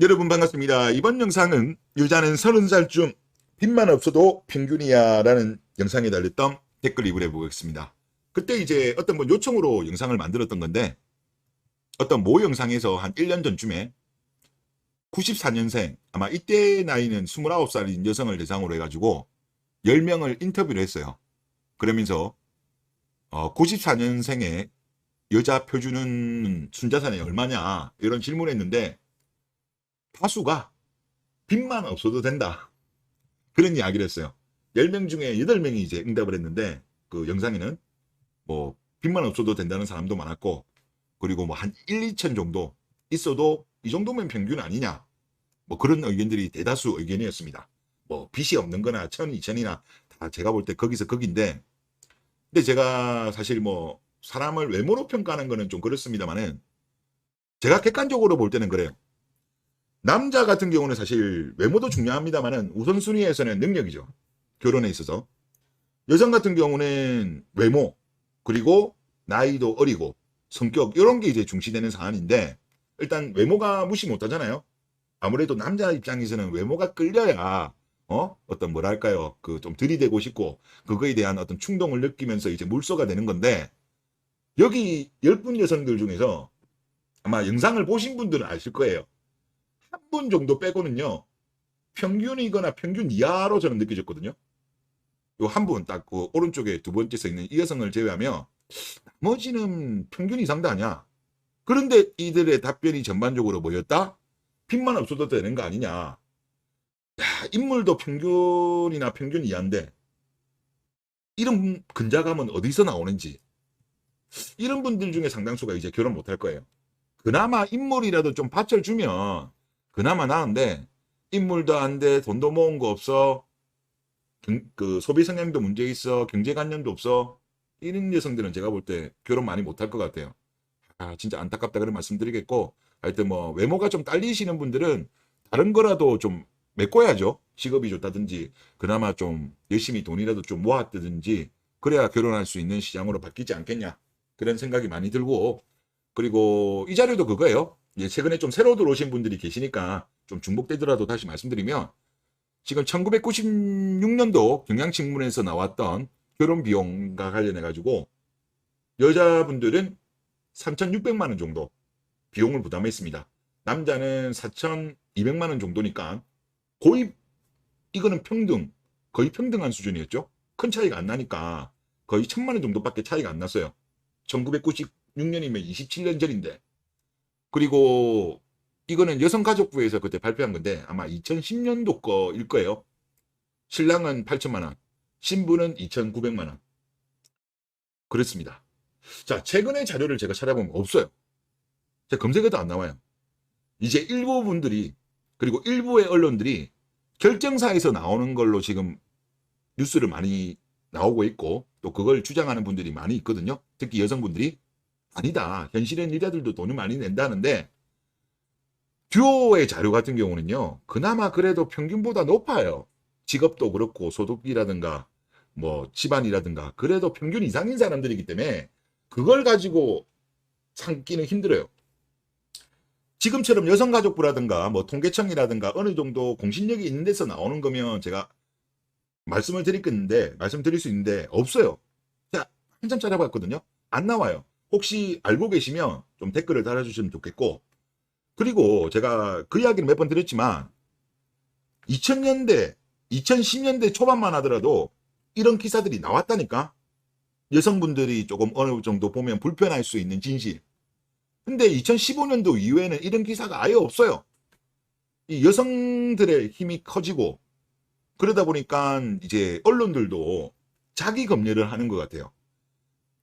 여러분 반갑습니다. 이번 영상은 여자는 30살쯤 빚만 없어도 평균이야 라는 영상에 달렸던 댓글 리뷰를 해보겠습니다. 그때 이제 어떤 분 요청으로 영상을 만들었던 건데 어떤 모 영상에서 한 1년 전쯤에 94년생 아마 이때 나이는 29살인 여성을 대상으로 해가지고 10명을 인터뷰를 했어요. 그러면서 94년생의 여자 표준은 순자산이 얼마냐 이런 질문을 했는데 다수가 빚만 없어도 된다. 그런 이야기를 했어요. 10명 중에 8명이 이제 응답을 했는데 그 영상에는 뭐 빚만 없어도 된다는 사람도 많았고 그리고 뭐 한 1, 2천 정도 있어도 이 정도면 평균 아니냐. 뭐 그런 의견들이 대다수 의견이었습니다. 뭐 빚이 없는 거나 1,000, 2천이나 다 제가 볼 때 거기서 거긴데 근데 제가 사실 뭐 사람을 외모로 평가하는 거는 좀 그렇습니다만은 제가 객관적으로 볼 때는 그래요. 남자 같은 경우는 사실 외모도 중요합니다만은 우선순위에서는 능력이죠. 결혼에 있어서. 여성 같은 경우는 외모, 그리고 나이도 어리고 성격 이런 게 이제 중시되는 사안인데 일단 외모가 무시 못하잖아요. 아무래도 남자 입장에서는 외모가 끌려야 어떤 뭐랄까요 그 좀 들이대고 싶고 그거에 대한 어떤 충동을 느끼면서 이제 물소가 되는 건데 여기 10분 여성들 중에서 아마 영상을 보신 분들은 아실 거예요. 한 분 정도 빼고는요. 평균이거나 평균 이하로 저는 느껴졌거든요. 요 한 분 딱 그 오른쪽에 두 번째 서 있는 이 여성을 제외하면 나머지는 평균 이상도 아니야. 그런데 이들의 답변이 전반적으로 뭐였다? 빚만 없어도 되는 거 아니냐. 야, 인물도 평균이나 평균 이하인데 이런 근자감은 어디서 나오는지 이런 분들 중에 상당수가 이제 결혼 못할 거예요. 그나마 인물이라도 좀 받쳐주면 그나마 나은데 인물도 안 돼, 돈도 모은 거 없어, 그 소비 성향도 문제 있어, 경제관념도 없어. 이런 여성들은 제가 볼 때 결혼 많이 못할 것 같아요. 아, 진짜 안타깝다 그런 말씀드리겠고, 하여튼 뭐 외모가 좀 딸리시는 분들은 다른 거라도 좀 메꿔야죠. 직업이 좋다든지, 그나마 좀 열심히 돈이라도 좀 모았다든지, 그래야 결혼할 수 있는 시장으로 바뀌지 않겠냐. 그런 생각이 많이 들고, 그리고 이 자료도 그거예요. 이제 최근에 좀 새로 들어오신 분들이 계시니까 좀 중복되더라도 다시 말씀드리면, 지금 1996년도 경향신문에서 나왔던 결혼 비용과 관련해 가지고 여자분들은 3,600만 원 정도 비용을 부담했습니다. 남자는 4,200만 원 정도니까 거의 이거는 평등, 거의 평등한 수준이었죠. 큰 차이가 안 나니까 거의 1,000만 원 정도밖에 차이가 안 났어요. 1996년이면 27년 전인데. 그리고 이거는 여성가족부에서 그때 발표한 건데 아마 2010년도 거일 거예요. 신랑은 8천만 원, 신부는 2,900만 원. 그렇습니다. 자, 최근의 자료를 제가 찾아보면 없어요. 제가 검색해도 안 나와요. 이제 일부 분들이 그리고 일부의 언론들이 결정사에서 나오는 걸로 지금 뉴스를 많이 나오고 있고 또 그걸 주장하는 분들이 많이 있거든요. 특히 여성분들이 아니다. 현실은 여자들도 돈을 많이 낸다는데 듀오의 자료 같은 경우는요. 그나마 그래도 평균보다 높아요. 직업도 그렇고 소득이라든가 뭐 집안이라든가 그래도 평균 이상인 사람들이기 때문에 그걸 가지고 삼기는 힘들어요. 지금처럼 여성가족부라든가 뭐 통계청이라든가 어느 정도 공신력이 있는 데서 나오는 거면 제가 말씀드릴 수 있는데 없어요. 제가 한참 찾아봤거든요. 안 나와요. 혹시 알고 계시면 좀 댓글을 달아주시면 좋겠고 그리고 제가 그 이야기를 몇 번 드렸지만 2000년대, 2010년대 초반만 하더라도 이런 기사들이 나왔다니까. 여성분들이 조금 어느 정도 보면 불편할 수 있는 진실. 근데 2015년도 이후에는 이런 기사가 아예 없어요. 이 여성들의 힘이 커지고 그러다 보니까 이제 언론들도 자기 검열을 하는 것 같아요.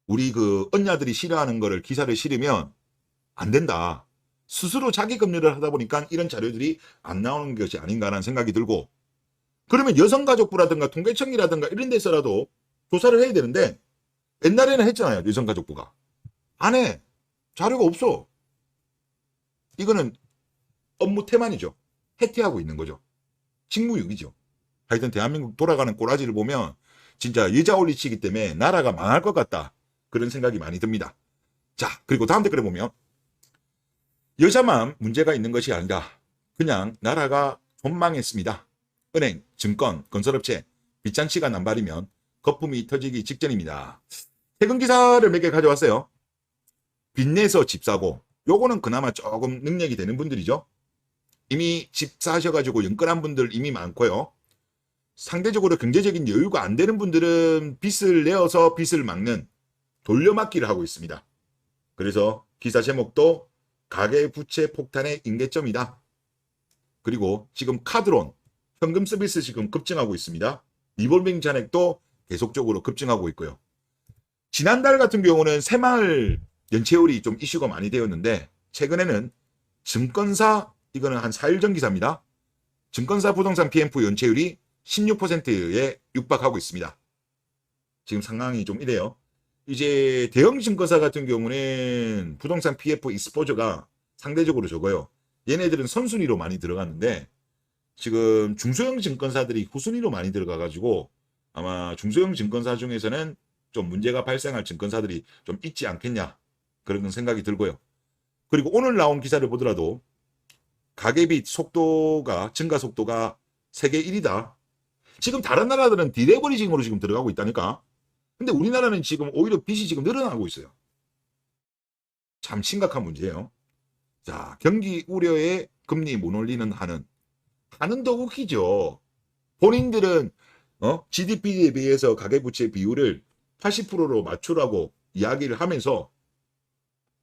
우리 그 언냐들이 싫어하는 거를 기사를 실으면 안 된다. 스스로 자기 검열을 하다 보니까 이런 자료들이 안 나오는 것이 아닌가라는 생각이 들고 그러면 여성가족부라든가 통계청이라든가 이런 데서라도 조사를 해야 되는데 옛날에는 했잖아요. 여성가족부가. 안 해. 자료가 없어. 이거는 업무 태만이죠. 해태하고 있는 거죠. 직무유기죠. 하여튼 대한민국 돌아가는 꼬라지를 보면 진짜 여자 올리치기 때문에 나라가 망할 것 같다. 그런 생각이 많이 듭니다. 자, 그리고 다음 댓글에 보면 여자만 문제가 있는 것이 아니다. 그냥 나라가 존망했습니다. 은행, 증권, 건설업체, 빚잔치가 남발이면 거품이 터지기 직전입니다. 최근 기사를 몇 개 가져왔어요. 빚내서 집 사고, 요거는 그나마 조금 능력이 되는 분들이죠. 이미 집 사셔가지고 연끌한 분들 이미 많고요. 상대적으로 경제적인 여유가 안 되는 분들은 빚을 내어서 빚을 막는 돌려막기를 하고 있습니다. 그래서 기사 제목도 가계부채 폭탄의 임계점이다. 그리고 지금 카드론, 현금 서비스 지금 급증하고 있습니다. 리볼빙 잔액도 계속적으로 급증하고 있고요. 지난달 같은 경우는 새마을 연체율이 좀 이슈가 많이 되었는데 최근에는 증권사, 이거는 한 4일 전 기사입니다. 증권사 부동산 PF 연체율이 16%에 육박하고 있습니다. 지금 상황이 좀 이래요. 이제 대형 증권사 같은 경우는 부동산 PF 익스포저가 상대적으로 적어요. 얘네들은 선순위로 많이 들어갔는데 지금 중소형 증권사들이 후순위로 많이 들어가가지고 아마 중소형 증권사 중에서는 좀 문제가 발생할 증권사들이 좀 있지 않겠냐 그런 생각이 들고요. 그리고 오늘 나온 기사를 보더라도 가계빚 속도가 증가 속도가 세계 1위다. 지금 다른 나라들은 디레버리징으로 지금 들어가고 있다니까. 근데 우리나라는 지금 오히려 빚이 지금 늘어나고 있어요. 참 심각한 문제예요. 자, 경기 우려에 금리 못 올리는 한은 더 웃기죠. 본인들은 GDP에 비해서 가계부채 비율을 80%로 맞추라고 이야기를 하면서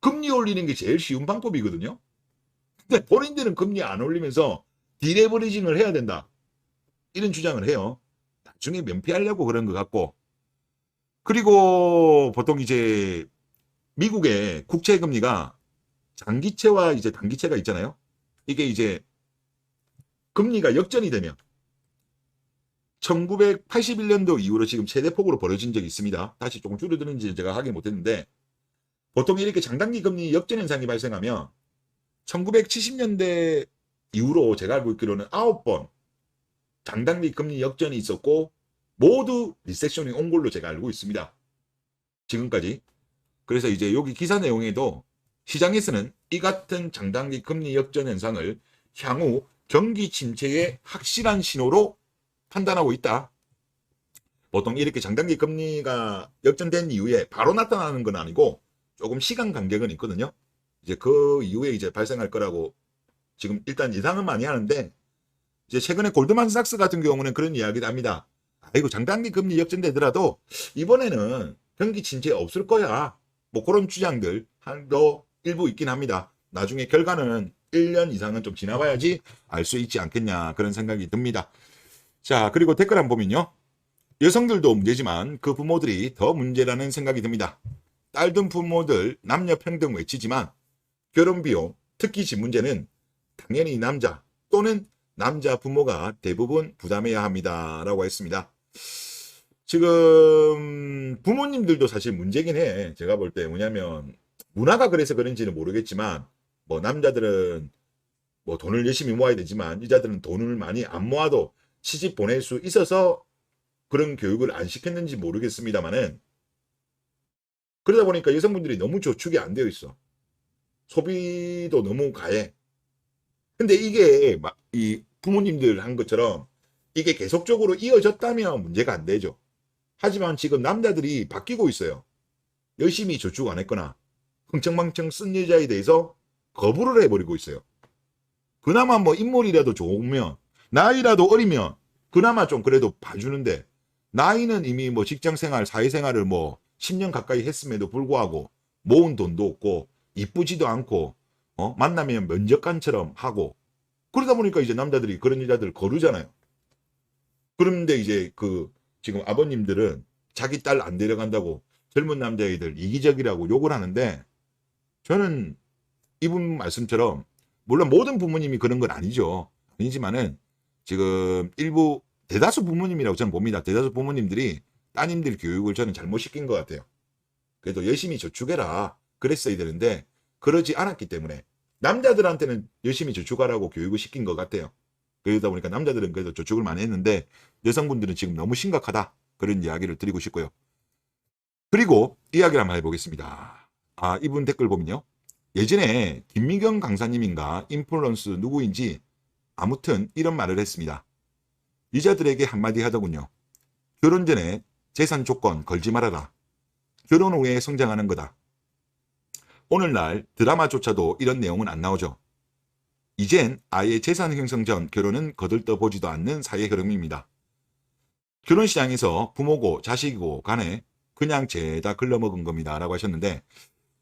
금리 올리는 게 제일 쉬운 방법이거든요. 근데 본인들은 금리 안 올리면서 디레버리징을 해야 된다. 이런 주장을 해요. 나중에 면피하려고 그런 것 같고. 그리고 보통 이제 미국의 국채 금리가 장기채와 이제 단기채가 있잖아요. 이게 이제 금리가 역전이 되면 1981년도 이후로 지금 최대폭으로 벌어진 적이 있습니다. 다시 조금 줄어드는지 제가 확인 못했는데 보통 이렇게 장단기 금리 역전 현상이 발생하면 1970년대 이후로 제가 알고 있기로는 9번 장단기 금리 역전이 있었고 모두 리세션이 온 걸로 제가 알고 있습니다. 지금까지. 그래서 이제 여기 기사 내용에도 시장에서는 이 같은 장단기 금리 역전 현상을 향후 경기 침체의 확실한 신호로 판단하고 있다. 보통 이렇게 장단기 금리가 역전된 이후에 바로 나타나는 건 아니고 조금 시간 간격은 있거든요. 이제 그 이후에 이제 발생할 거라고 지금 일단 예상은 많이 하는데 이제 최근에 골드만삭스 같은 경우는 그런 이야기를 합니다. 아이고 장단기 금리 역전되더라도 이번에는 경기 침체 없을 거야. 뭐 그런 주장들 도 일부 있긴 합니다. 나중에 결과는 1년 이상은 좀 지나봐야지 알 수 있지 않겠냐 그런 생각이 듭니다. 자, 그리고 댓글 한번 보면요. 여성들도 문제지만 그 부모들이 더 문제라는 생각이 듭니다. 딸든 부모들 남녀 평등 외치지만 결혼 비용, 특히 집 문제는 당연히 남자 또는 남자 부모가 대부분 부담해야 합니다. 라고 했습니다. 지금 부모님들도 사실 문제긴 해. 제가 볼 때 뭐냐면 문화가 그래서 그런지는 모르겠지만 뭐 남자들은 뭐 돈을 열심히 모아야 되지만 여자들은 돈을 많이 안 모아도 시집 보낼 수 있어서 그런 교육을 안 시켰는지 모르겠습니다만은 그러다 보니까 여성분들이 너무 저축이 안 되어 있어. 소비도 너무 가해. 근데 이게 막 이 부모님들 한 것처럼 이게 계속적으로 이어졌다면 문제가 안 되죠. 하지만 지금 남자들이 바뀌고 있어요. 열심히 저축 안 했거나 흥청망청 쓴 여자에 대해서 거부를 해버리고 있어요. 그나마 뭐 인물이라도 좋으면 나이라도 어리면 그나마 좀 그래도 봐주는데 나이는 이미 뭐 직장생활 사회생활을 뭐 10년 가까이 했음에도 불구하고 모은 돈도 없고 이쁘지도 않고 만나면 면접관처럼 하고 그러다 보니까 이제 남자들이 그런 여자들 거르잖아요. 그런데 이제 그 지금 아버님들은 자기 딸 안 데려간다고 젊은 남자애들 이기적이라고 욕을 하는데 저는 이분 말씀처럼 물론 모든 부모님이 그런 건 아니죠. 아니지만은 지금 일부 대다수 부모님이라고 저는 봅니다. 대다수 부모님들이 따님들 교육을 저는 잘못 시킨 것 같아요. 그래도 열심히 저축해라 그랬어야 되는데 그러지 않았기 때문에 남자들한테는 열심히 저축하라고 교육을 시킨 것 같아요. 그러다 보니까 남자들은 그래도 저축을 많이 했는데 여성분들은 지금 너무 심각하다 그런 이야기를 드리고 싶고요. 그리고 이야기를 한번 해보겠습니다. 이분 댓글 보면요. 예전에 김미경 강사님인가 인플루언스 누구인지 아무튼 이런 말을 했습니다. 여자들에게 한마디 하더군요. 결혼 전에 재산 조건 걸지 말아라. 결혼 후에 성장하는 거다. 오늘날 드라마조차도 이런 내용은 안 나오죠. 이젠 아예 재산 형성 전 결혼은 거들떠보지도 않는 사회 흐름입니다. 결혼 시장에서 부모고 자식이고 간에 그냥 죄다 글러먹은 겁니다. 라고 하셨는데,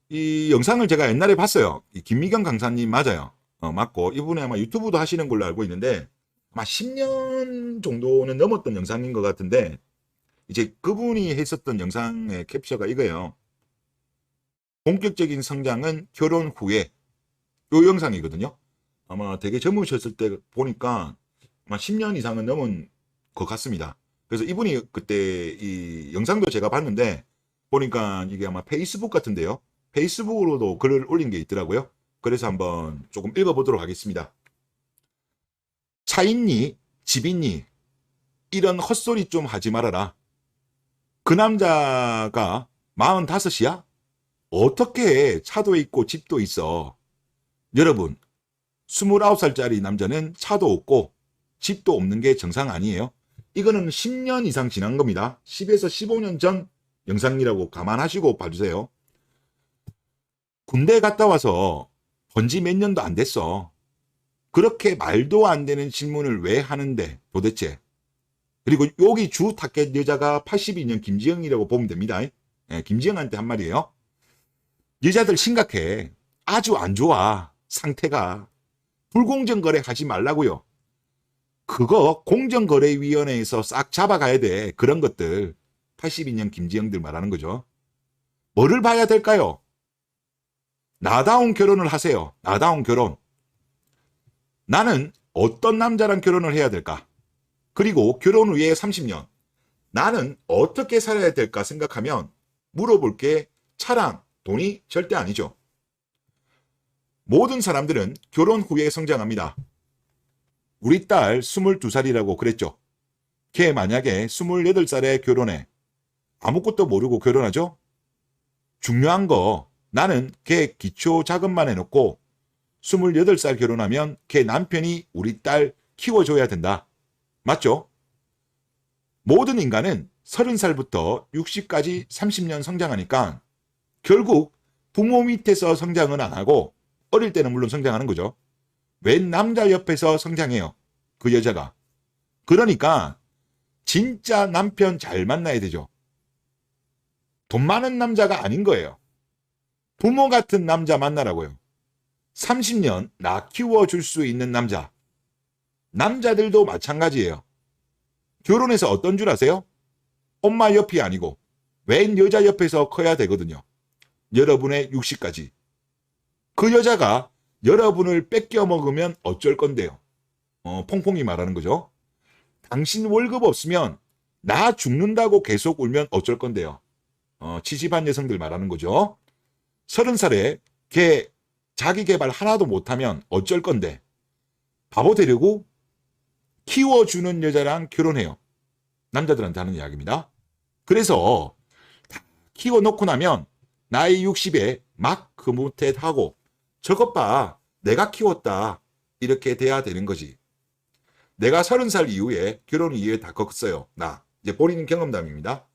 이 영상을 제가 옛날에 봤어요. 이 김미경 강사님 맞아요. 맞고, 이분이 아마 유튜브도 하시는 걸로 알고 있는데, 아마 10년 정도는 넘었던 영상인 것 같은데, 이제 그분이 했었던 영상의 캡처가 이거예요. 본격적인 성장은 결혼 후에, 요 영상이거든요. 아마 되게 젊으셨을 때 보니까 아마 10년 이상은 넘은 것 같습니다. 그래서 이분이 그때 이 영상도 제가 봤는데 보니까 이게 아마 페이스북 같은데요. 페이스북으로도 글을 올린 게 있더라고요. 그래서 한번 조금 읽어보도록 하겠습니다. 차 있니? 집 있니? 이런 헛소리 좀 하지 말아라. 그 남자가 45이야? 어떻게 차도 있고 집도 있어? 여러분, 29살짜리 남자는 차도 없고 집도 없는 게 정상 아니에요? 이거는 10년 이상 지난 겁니다. 10에서 15년 전 영상이라고 감안하시고 봐주세요. 군대 갔다 와서 본지 몇 년도 안 됐어. 그렇게 말도 안 되는 질문을 왜 하는데 도대체. 그리고 여기 주 타겟 여자가 82년 김지영이라고 보면 됩니다. 예, 김지영한테 한 말이에요. 여자들 심각해. 아주 안 좋아. 상태가. 불공정 거래 하지 말라고요. 그거 공정거래위원회에서 싹 잡아가야 돼. 그런 것들. 82년 김지영들 말하는 거죠. 뭐를 봐야 될까요? 나다운 결혼을 하세요. 나다운 결혼. 나는 어떤 남자랑 결혼을 해야 될까? 그리고 결혼 후에 30년. 나는 어떻게 살아야 될까 생각하면 물어볼 게 차랑 돈이 절대 아니죠. 모든 사람들은 결혼 후에 성장합니다. 우리 딸 22살이라고 그랬죠. 걔 만약에 28살에 결혼해. 아무것도 모르고 결혼하죠? 중요한 거 나는 걔 기초 자금만 해놓고 28살 결혼하면 걔 남편이 우리 딸 키워줘야 된다. 맞죠? 모든 인간은 30살부터 60까지 30년 성장하니까 결국 부모 밑에서 성장은 안 하고 어릴 때는 물론 성장하는 거죠. 웬 남자 옆에서 성장해요. 그 여자가. 그러니까 진짜 남편 잘 만나야 되죠. 돈 많은 남자가 아닌 거예요. 부모 같은 남자 만나라고요. 30년 나 키워줄 수 있는 남자. 남자들도 마찬가지예요. 결혼해서 어떤 줄 아세요? 엄마 옆이 아니고 웬 여자 옆에서 커야 되거든요. 여러분의 60까지. 그 여자가 여러분을 뺏겨 먹으면 어쩔 건데요. 퐁퐁이 말하는 거죠. 당신 월급 없으면 나 죽는다고 계속 울면 어쩔 건데요. 치지반 여성들 말하는 거죠. 30살에 걔 자기 개발 하나도 못하면 어쩔 건데 바보 되려고 키워주는 여자랑 결혼해요. 남자들한테 하는 이야기입니다. 그래서 키워놓고 나면 나이 60에 막 흐뭇해하고 저것 봐 내가 키웠다 이렇게 돼야 되는 거지. 내가 30살 이후에 결혼 이후에 다 컸어요. 나 이제 본인 경험담입니다.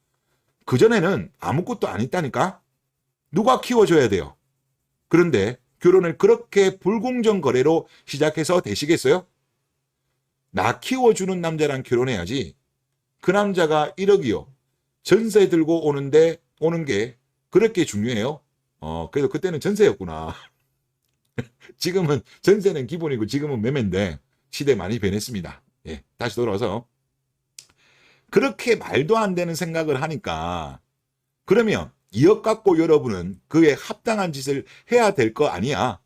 그전에는 아무것도 안 했다니까. 누가 키워줘야 돼요. 그런데 결혼을 그렇게 불공정 거래로 시작해서 되시겠어요? 나 키워주는 남자랑 결혼해야지. 그 남자가 1억이요. 전세 들고 오는 게 그렇게 중요해요? 그래도 그때는 전세였구나. 지금은 전세는 기본이고 지금은 매매인데 시대 많이 변했습니다. 예, 다시 돌아와서 그렇게 말도 안 되는 생각을 하니까 그러면 2억 갖고 여러분은 그에 합당한 짓을 해야 될 거 아니야.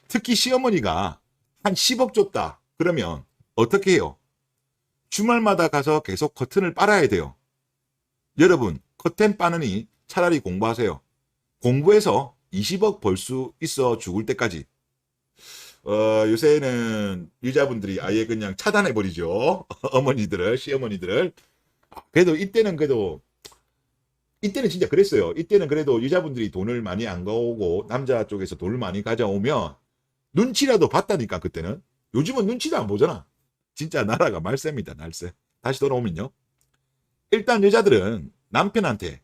특히 시어머니가 한 10억 줬다. 그러면 어떻게 해요? 주말마다 가서 계속 커튼을 빨아야 돼요. 여러분 커튼 빠느니 차라리 공부하세요. 공부해서 20억 벌 수 있어 죽을 때까지. 요새는 여자분들이 아예 그냥 차단해버리죠. 어머니들을, 시어머니들을. 그래도 이때는 진짜 그랬어요. 이때는 그래도 여자분들이 돈을 많이 안 가오고 남자 쪽에서 돈을 많이 가져오면 눈치라도 봤다니까 그때는. 요즘은 눈치도 안 보잖아. 진짜 나라가 말세입니다. 날세. 다시 돌아오면요. 일단 여자들은 남편한테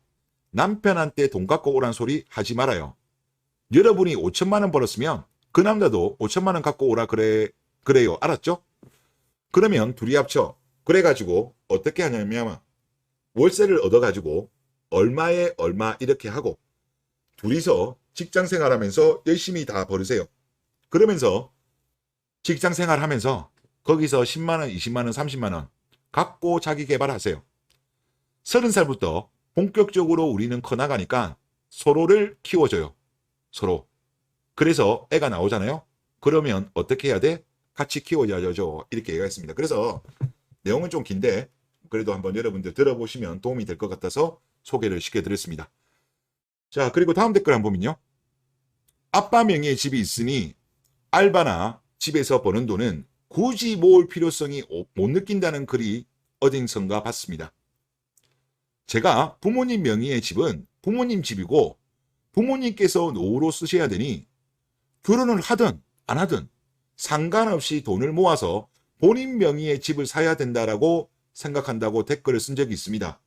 돈 갖고 오란 소리 하지 말아요. 여러분이 5천만 원 벌었으면 그 남자도 5천만 원 갖고 오라 그래요. 알았죠? 그러면 둘이 합쳐. 그래가지고 어떻게 하냐면 월세를 얻어가지고 얼마에 얼마 이렇게 하고 둘이서 직장 생활하면서 열심히 다 벌으세요. 그러면서 직장 생활하면서 거기서 10만 원, 20만 원, 30만 원 갖고 자기 개발하세요. 30살부터 본격적으로 우리는 커나가니까 서로를 키워줘요. 서로. 그래서 애가 나오잖아요. 그러면 어떻게 해야 돼? 같이 키워야죠. 이렇게 얘기했습니다. 그래서 내용은 좀 긴데 그래도 한번 여러분들 들어보시면 도움이 될 것 같아서 소개를 시켜드렸습니다. 자, 그리고 다음 댓글 한번 보면요. 아빠 명의의 집이 있으니 알바나 집에서 버는 돈은 굳이 모을 필요성이 못 느낀다는 글이 어딘선가 봤습니다. 제가 부모님 명의의 집은 부모님 집이고 부모님께서 노후로 쓰셔야 되니 결혼을 하든 안 하든 상관없이 돈을 모아서 본인 명의의 집을 사야 된다라고 생각한다고 댓글을 쓴 적이 있습니다.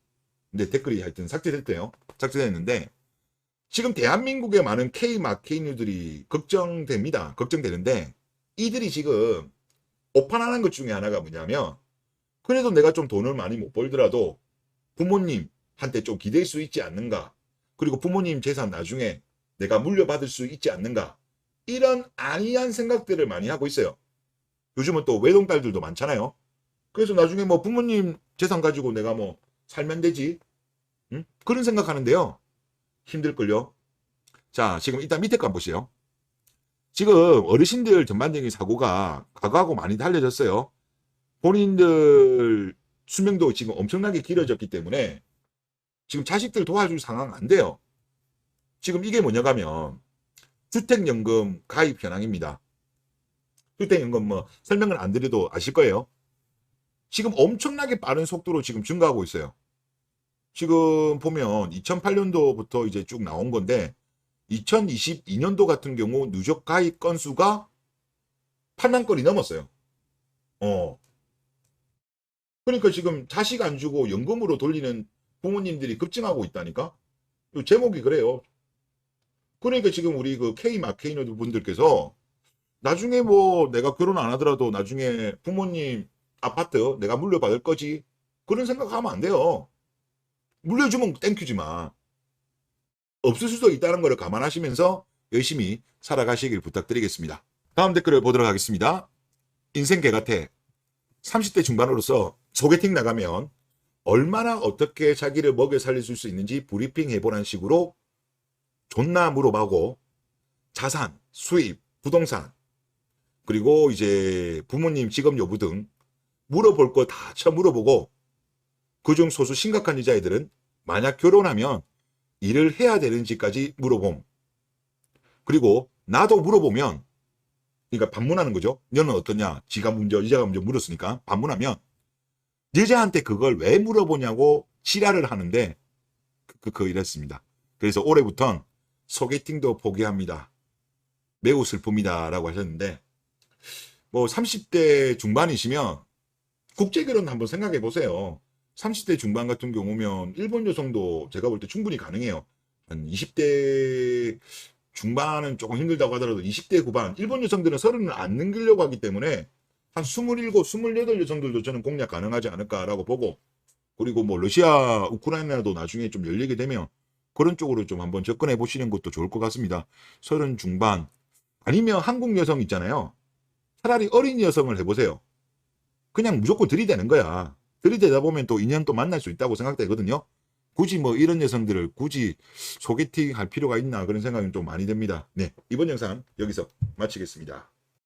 근데 댓글이 하여튼 삭제됐대요. 삭제됐는데 지금 대한민국의 많은 K마케인들이 걱정됩니다. 걱정되는데 이들이 지금 오판하는 것 중에 하나가 뭐냐면 그래도 내가 좀 돈을 많이 못 벌더라도 부모님한테 좀 기댈 수 있지 않는가. 그리고 부모님 재산 나중에 내가 물려받을 수 있지 않는가. 이런 안이한 생각들을 많이 하고 있어요. 요즘은 또 외동딸들도 많잖아요. 그래서 나중에 뭐 부모님 재산 가지고 내가 뭐 살면 되지. 응? 그런 생각하는데요. 힘들걸요. 자, 지금 일단 밑에 거 한번 보세요. 지금 어르신들 전반적인 사고가 과거하고 많이 달라졌어요. 본인들 수명도 지금 엄청나게 길어졌기 때문에 지금 자식들 도와줄 상황 안 돼요. 지금 이게 뭐냐가 하면 주택연금 가입 현황입니다. 주택연금 뭐 설명을 안 드려도 아실 거예요. 지금 엄청나게 빠른 속도로 지금 증가하고 있어요. 지금 보면 2008년도부터 이제 쭉 나온 건데 2022년도 같은 경우 누적 가입 건수가 8만 건이 넘었어요. 그러니까 지금 자식 안 주고 연금으로 돌리는 부모님들이 급증하고 있다니까? 제목이 그래요. 그러니까 지금 우리 그 K마케이너 분들께서 나중에 뭐 내가 결혼 안 하더라도 나중에 부모님 아파트 내가 물려받을 거지. 그런 생각하면 안 돼요. 물려주면 땡큐지만 없을 수도 있다는 것을 감안하시면서 열심히 살아가시길 부탁드리겠습니다. 다음 댓글을 보도록 하겠습니다. 인생 개같아. 30대 중반으로서 소개팅 나가면 얼마나 어떻게 자기를 먹여 살릴 수 있는지 브리핑 해보라는 식으로 존나 물어보고 자산, 수입, 부동산 그리고 이제 부모님 직업 여부 등 물어볼 거 다 물어보고 그중 소수 심각한 여자애들은 만약 결혼하면 일을 해야 되는지까지 물어봄. 그리고 나도 물어보면 그러니까 반문하는 거죠. 너는 어떠냐? 여자가 먼저 물었으니까 반문하면 여자한테 그걸 왜 물어보냐고 지랄을 하는데 이랬습니다. 그래서 올해부턴 소개팅도 포기합니다. 매우 슬픕니다. 라고 하셨는데 뭐 30대 중반이시면 국제결혼 한번 생각해 보세요. 30대 중반 같은 경우면 일본 여성도 제가 볼 때 충분히 가능해요. 한 20대 중반은 조금 힘들다고 하더라도 20대 후반 일본 여성들은 30을 안 넘기려고 하기 때문에 한 27, 28 여성들도 저는 공략 가능하지 않을까라고 보고 그리고 뭐 러시아, 우크라이나도 나중에 좀 열리게 되면 그런 쪽으로 좀 한번 접근해 보시는 것도 좋을 것 같습니다. 30 중반 아니면 한국 여성 있잖아요. 차라리 어린 여성을 해보세요. 그냥 무조건 들이대는 거야. 들이대다 보면 또 인연 또 만날 수 있다고 생각되거든요. 굳이 뭐 이런 여성들을 굳이 소개팅 할 필요가 있나 그런 생각이 좀 많이 듭니다. 네, 이번 영상 여기서 마치겠습니다.